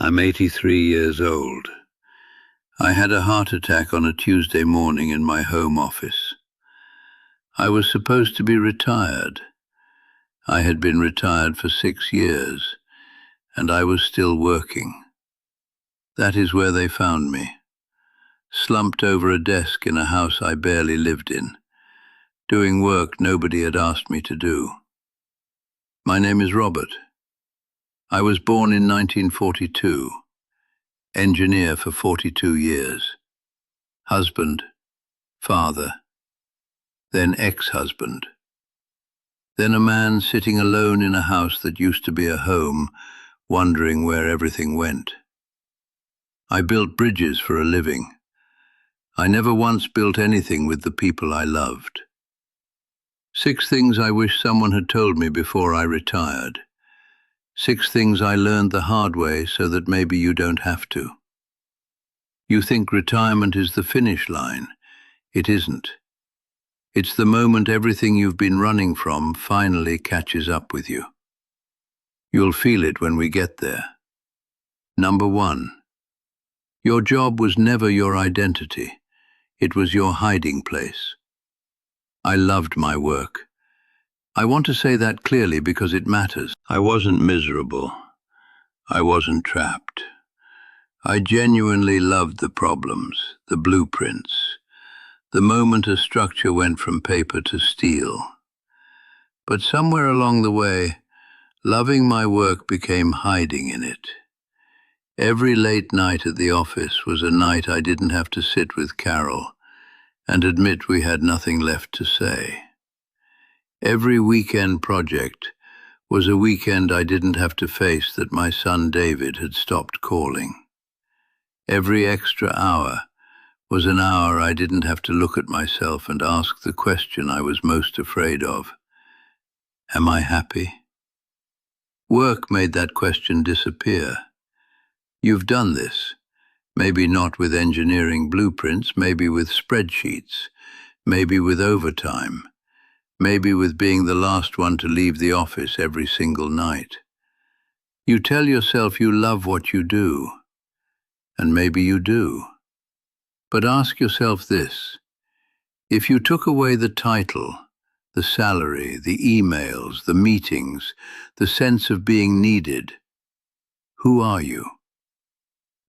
I'm 83 years old. I had a heart attack on a Tuesday morning in my home office. I was supposed to be retired. I had been retired for 6 years, and I was still working. That is where they found me, slumped over a desk in a house I barely lived in, doing work nobody had asked me to do. My name is Robert. I was born in 1942, engineer for 42 years, husband, father, then ex-husband, then a man sitting alone in a house that used to be a home, wondering where everything went. I built bridges for a living. I never once built anything with the people I loved. 6 things I wish someone had told me before I retired. 6 things I learned the hard way so that maybe you don't have to. You think retirement is the finish line. It isn't. It's the moment everything you've been running from finally catches up with you. You'll feel it when we get there. Number 1. Your job was never your identity. It was your hiding place. I loved my work. I want to say that clearly because it matters. I wasn't miserable. I wasn't trapped. I genuinely loved the problems, the blueprints, the moment a structure went from paper to steel. But somewhere along the way, loving my work became hiding in it. Every late night at the office was a night I didn't have to sit with Carol and admit we had nothing left to say. Every weekend project was a weekend I didn't have to face that my son David had stopped calling. Every extra hour was an hour I didn't have to look at myself and ask the question I was most afraid of. Am I happy? Work made that question disappear. You've done this. Maybe not with engineering blueprints, maybe with spreadsheets, maybe with overtime, maybe with being the last one to leave the office every single night. You tell yourself you love what you do, and maybe you do. But ask yourself this: if you took away the title, the salary, the emails, the meetings, the sense of being needed, who are you?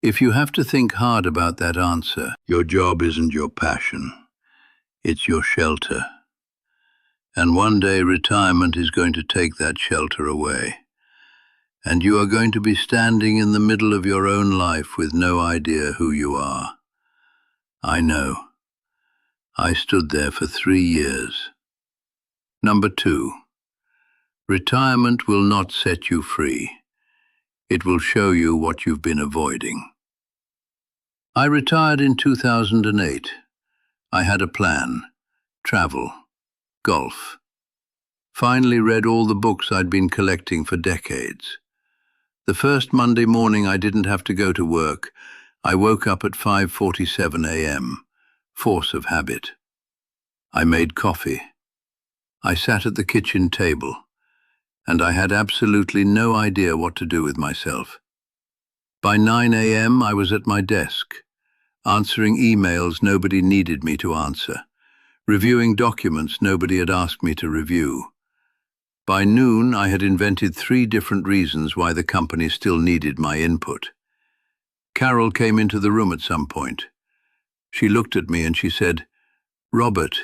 If you have to think hard about that answer, your job isn't your passion, it's your shelter. And one day retirement is going to take that shelter away. And you are going to be standing in the middle of your own life with no idea who you are. I know. I stood there for 3 years. Number 2. Retirement will not set you free. It will show you what you've been avoiding. I retired in 2008. I had a plan: travel, golf. Finally read all the books I'd been collecting for decades. The first Monday morning I didn't have to go to work. I woke up at 5:47 a.m., force of habit. I made coffee. I sat at the kitchen table, and I had absolutely no idea what to do with myself. By 9 a.m. I was at my desk, answering emails nobody needed me to answer, reviewing documents nobody had asked me to review. By noon, I had invented 3 different reasons why the company still needed my input. Carol came into the room at some point. She looked at me and she said, "Robert,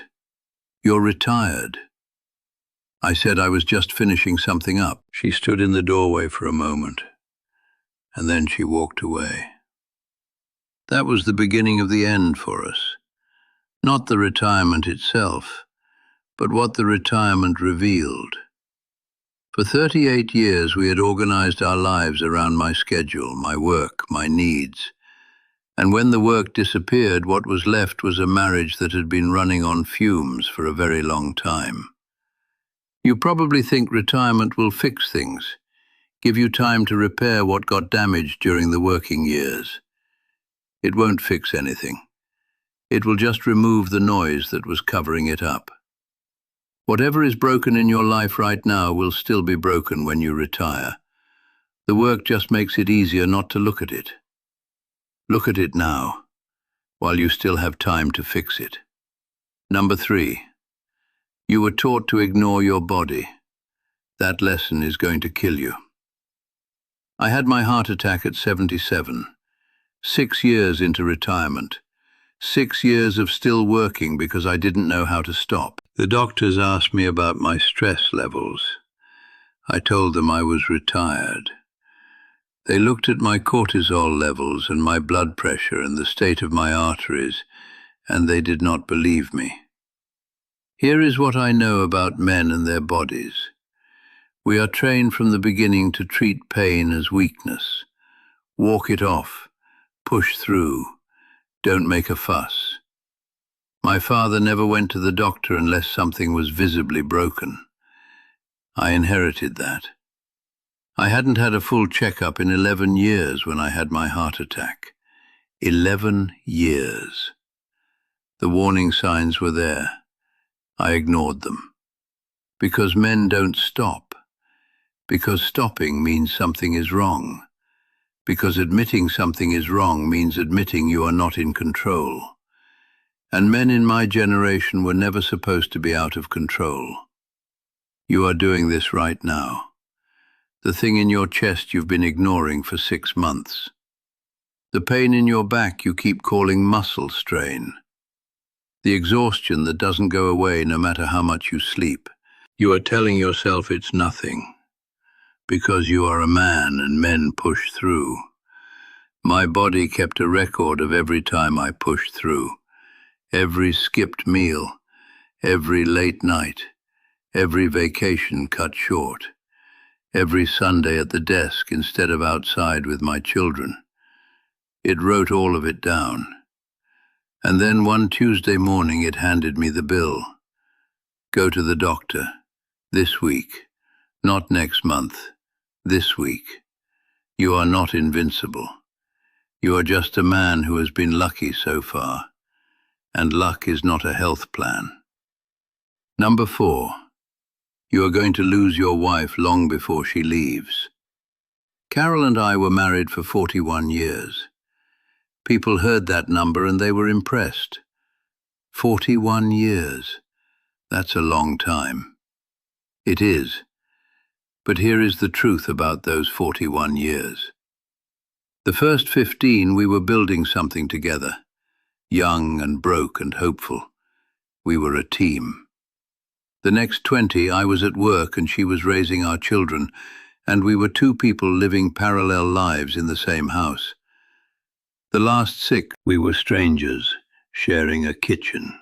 you're retired." I said I was just finishing something up. She stood in the doorway for a moment, and then she walked away. That was the beginning of the end for us. Not the retirement itself, but what the retirement revealed. For 38 years, we had organized our lives around my schedule, my work, my needs. And when the work disappeared, what was left was a marriage that had been running on fumes for a very long time. You probably think retirement will fix things, give you time to repair what got damaged during the working years. It won't fix anything. It will just remove the noise that was covering it up. Whatever is broken in your life right now will still be broken when you retire. The work just makes it easier not to look at it. Look at it now, while you still have time to fix it. Number 3. You were taught to ignore your body. That lesson is going to kill you. I had my heart attack at 77, 6 years into retirement, 6 years of still working because I didn't know how to stop. The doctors asked me about my stress levels. I told them I was retired. They looked at my cortisol levels and my blood pressure and the state of my arteries, and they did not believe me. Here is what I know about men and their bodies. We are trained from the beginning to treat pain as weakness. Walk it off, push through, don't make a fuss. My father never went to the doctor unless something was visibly broken. I inherited that. I hadn't had a full checkup in 11 years when I had my heart attack. 11 years. The warning signs were there. I ignored them. Because men don't stop. Because stopping means something is wrong. Because admitting something is wrong means admitting you are not in control. And men in my generation were never supposed to be out of control. You are doing this right now. The thing in your chest you've been ignoring for 6 months. The pain in your back you keep calling muscle strain. The exhaustion that doesn't go away no matter how much you sleep. You are telling yourself it's nothing. Because you are a man and men push through. My body kept a record of every time I pushed through. Every skipped meal, every late night, every vacation cut short, every Sunday at the desk instead of outside with my children. It wrote all of it down. And then one Tuesday morning it handed me the bill. Go to the doctor. This week. Not next month. This week. You are not invincible. You are just a man who has been lucky so far. And luck is not a health plan. Number 4. You are going to lose your wife long before she leaves. Carol and I were married for 41 years. People heard that number and they were impressed. 41 years. That's a long time. It is. But here is the truth about those 41 years. The first 15 we were building something together. Young and broke and hopeful. We were a team. The next 20 I was at work and she was raising our children, and we were 2 people living parallel lives in the same house. The last 6 we were strangers, sharing a kitchen.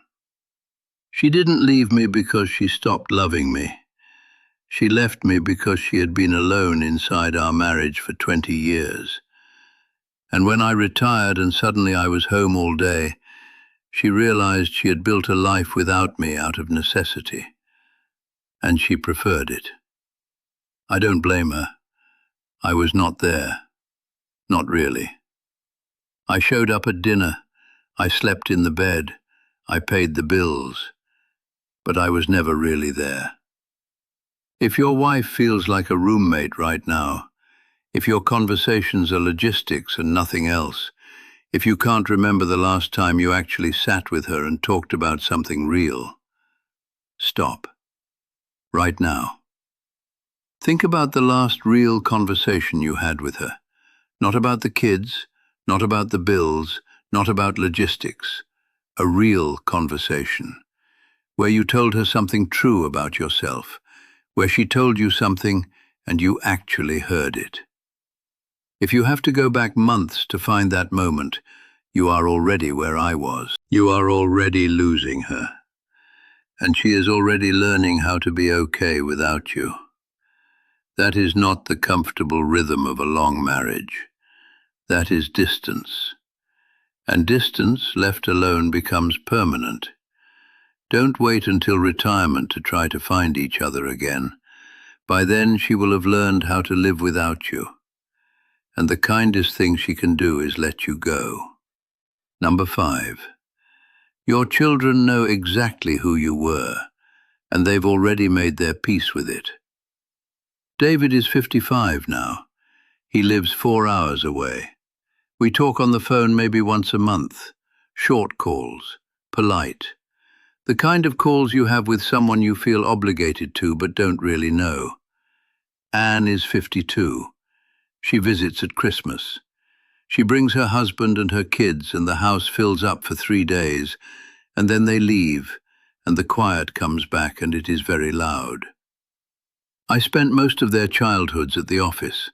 She didn't leave me because she stopped loving me. She left me because she had been alone inside our marriage for 20 years. And when I retired and suddenly I was home all day, she realized she had built a life without me out of necessity. And she preferred it. I don't blame her. I was not there. Not really. I showed up at dinner. I slept in the bed. I paid the bills. But I was never really there. If your wife feels like a roommate right now, if your conversations are logistics and nothing else, if you can't remember the last time you actually sat with her and talked about something real, stop. Right now. Think about the last real conversation you had with her. Not about the kids, not about the bills, not about logistics. A real conversation, where you told her something true about yourself, where she told you something and you actually heard it. If you have to go back months to find that moment, you are already where I was. You are already losing her. And she is already learning how to be okay without you. That is not the comfortable rhythm of a long marriage. That is distance. And distance, left alone, becomes permanent. Don't wait until retirement to try to find each other again. By then she will have learned how to live without you. And the kindest thing she can do is let you go. Number 5. Your children know exactly who you were, and they've already made their peace with it. David is 55 now. He lives 4 hours away. We talk on the phone maybe once a month. Short calls, polite. The kind of calls you have with someone you feel obligated to but don't really know. Anne is 52. She visits at Christmas. She brings her husband and her kids, and the house fills up for 3 days, and then they leave, and the quiet comes back, and it is very loud. I spent most of their childhoods at the office.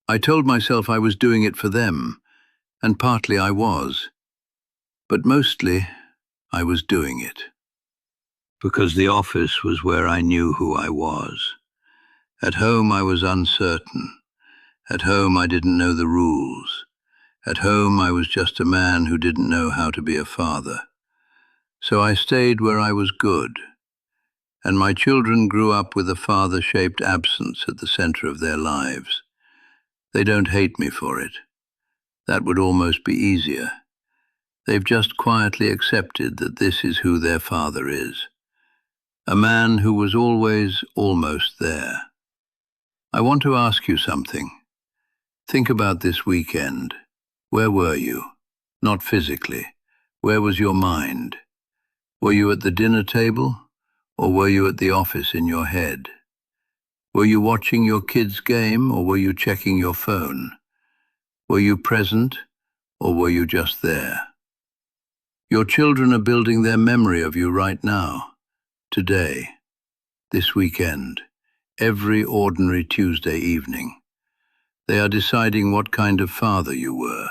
I told myself I was doing it for them, and partly I was. But mostly, I was doing it. Because the office was where I knew who I was. At home I was uncertain. At home I didn't know the rules. At home I was just a man who didn't know how to be a father. So I stayed where I was good. And my children grew up with a father-shaped absence at the center of their lives. They don't hate me for it. That would almost be easier. They've just quietly accepted that this is who their father is. A man who was always almost there. I want to ask you something. Think about this weekend. Where were you? Not physically. Where was your mind? Were you at the dinner table, or were you at the office in your head? Were you watching your kids' game, or were you checking your phone? Were you present, or were you just there? Your children are building their memory of you right now, today, this weekend, every ordinary Tuesday evening. They are deciding what kind of father you were.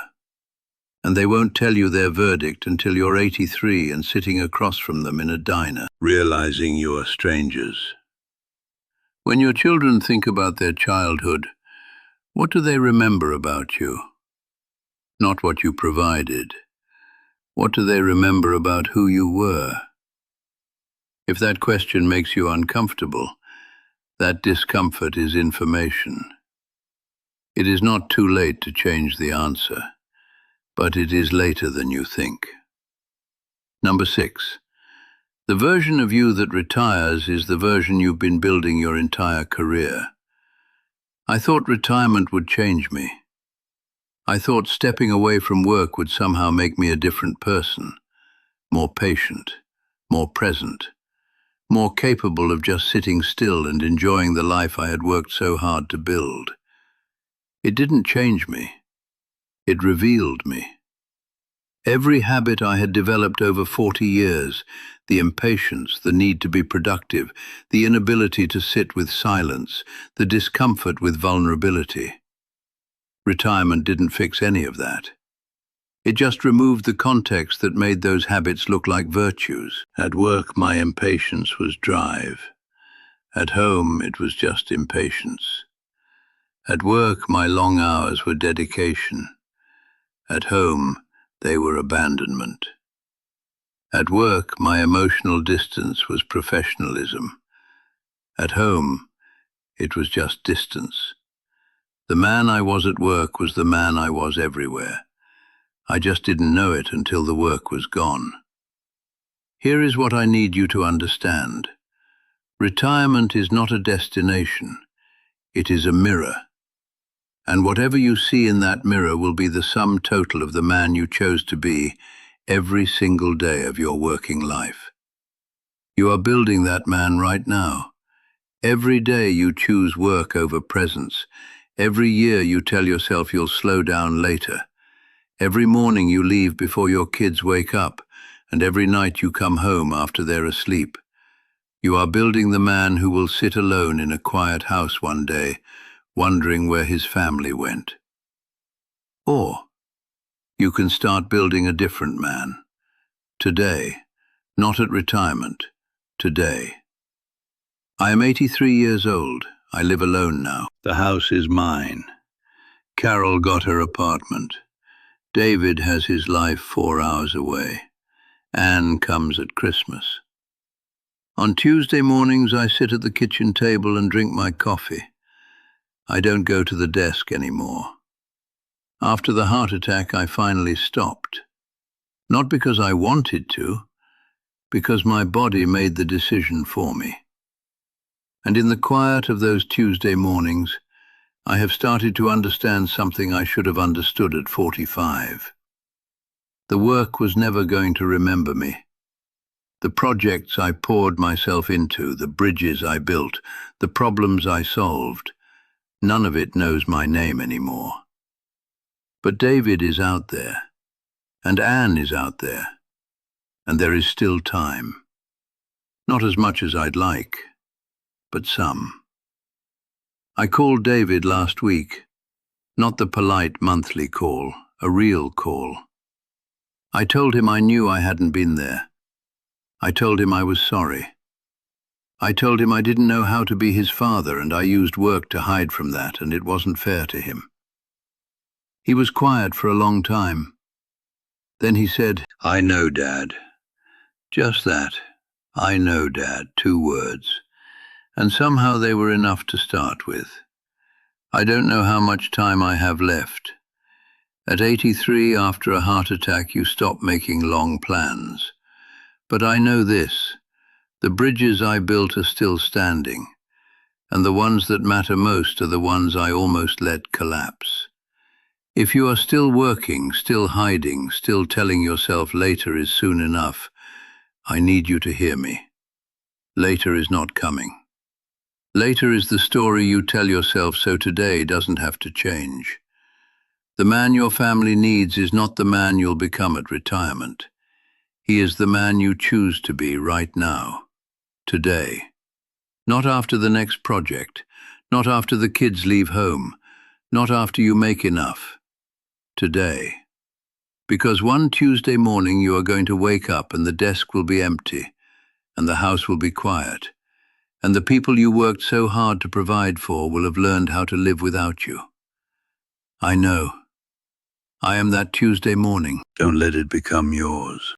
And they won't tell you their verdict until you're 83 and sitting across from them in a diner, realizing you are strangers. When your children think about their childhood, what do they remember about you? Not what you provided. What do they remember about who you were? If that question makes you uncomfortable, that discomfort is information. It is not too late to change the answer, but it is later than you think. Number 6. The version of you that retires is the version you've been building your entire career. I thought retirement would change me. I thought stepping away from work would somehow make me a different person, more patient, more present, more capable of just sitting still and enjoying the life I had worked so hard to build. It didn't change me. It revealed me. Every habit I had developed over 40 years, the impatience, the need to be productive, the inability to sit with silence, the discomfort with vulnerability. Retirement didn't fix any of that. It just removed the context that made those habits look like virtues. At work, my impatience was drive. At home, it was just impatience. At work, my long hours were dedication. At home, they were abandonment. At work, my emotional distance was professionalism. At home, it was just distance. The man I was at work was the man I was everywhere. I just didn't know it until the work was gone. Here is what I need you to understand. Retirement is not a destination. It is a mirror. And whatever you see in that mirror will be the sum total of the man you chose to be every single day of your working life. You are building that man right now. Every day you choose work over presence. Every year you tell yourself you'll slow down later. Every morning you leave before your kids wake up, and every night you come home after they're asleep. You are building the man who will sit alone in a quiet house one day, wondering where his family went. Or you can start building a different man. Today, not at retirement, today. I am 83 years old. I live alone now. The house is mine. Carol got her apartment. David has his life 4 hours away. Anne comes at Christmas. On Tuesday mornings, I sit at the kitchen table and drink my coffee. I don't go to the desk anymore. After the heart attack, I finally stopped. Not because I wanted to, because my body made the decision for me. And in the quiet of those Tuesday mornings, I have started to understand something I should have understood at 45. The work was never going to remember me. The projects I poured myself into, the bridges I built, the problems I solved, none of it knows my name anymore. But David is out there, and Anne is out there, and there is still time. Not as much as I'd like, but some. I called David last week, not the polite monthly call, a real call. I told him I knew I hadn't been there. I told him I was sorry. I told him I didn't know how to be his father, and I used work to hide from that, and it wasn't fair to him. He was quiet for a long time. Then he said, "I know, Dad." Just that. I know, Dad, 2 words. And somehow they were enough to start with. I don't know how much time I have left. At 83, after a heart attack, you stop making long plans. But I know this. The bridges I built are still standing, and the ones that matter most are the ones I almost let collapse. If you are still working, still hiding, still telling yourself later is soon enough, I need you to hear me. Later is not coming. Later is the story you tell yourself, so today doesn't have to change. The man your family needs is not the man you'll become at retirement. He is the man you choose to be right now, today. Not after the next project, not after the kids leave home, not after you make enough. Today. Because one Tuesday morning you are going to wake up and the desk will be empty, and the house will be quiet, and the people you worked so hard to provide for will have learned how to live without you. I know. I am that Tuesday morning. Don't let it become yours.